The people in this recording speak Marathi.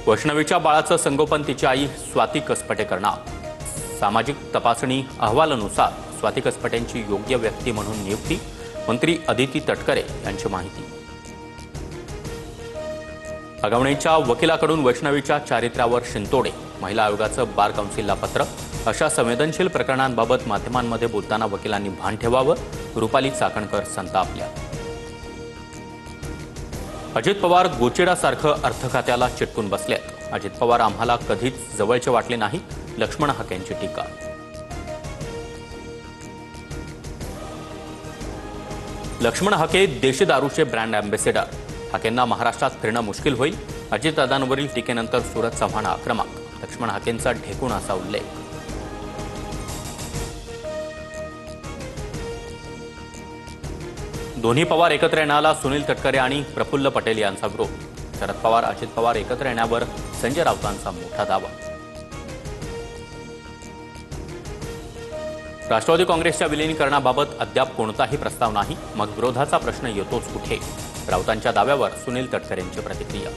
वैष्णवीच्या बाळाचं संगोपन तिची आई स्वाती कसपटे करणार। सामाजिक तपासणी अहवालानुसार स्वाती कसपटेंची योग्य व्यक्ती म्हणून नियुक्ती। मंत्री अदिती तटकरे यांची माहिती। अगवणीच्या वकिलाकडून वैष्णवीच्या चारित्र्यावर शिंतोडे। महिला आयोगाचं बार काउन्सिलला पत्र। अशा संवेदनशील प्रकरणांबाबत माध्यमांमध्ये बोलताना वकिलांनी भान ठेवावं। रुपाली चाकणकर संतापल्या। अजित पवार गोचिडासारखं अर्थ खात्याला चिटकून बसलेत। अजित पवार आम्हाला कधीच जवळचे वाटले नाही, लक्ष्मण हाकेंची टीका। लक्ष्मण हाके देशी दारूचे ब्रँड अँबॅसेडर। हाकेंना महाराष्ट्रात फिरणं मुश्किल होईल। अजितदादांवरील टीकेनंतर सूरज चव्हाण आक्रमक। लक्ष्मण हाकेंचा ढेकूण असा उल्लेख। दोन्ही पवार एकत्र येण्याला सुनील तटकरे आणि प्रफुल्ल पटेल यांचा विरोध। शरद पवार अजित पवार एकत्र येण्यावर संजय राऊतांचा मोठा दावा। राष्ट्रवादी काँग्रेसच्या विलीनीकरणाबाबत अद्याप कोणताही प्रस्ताव नाही, मग विरोधाचा प्रश्न येतोच कुठे? राऊतांच्या दाव्यावर सुनील तटकरेंची प्रतिक्रिया।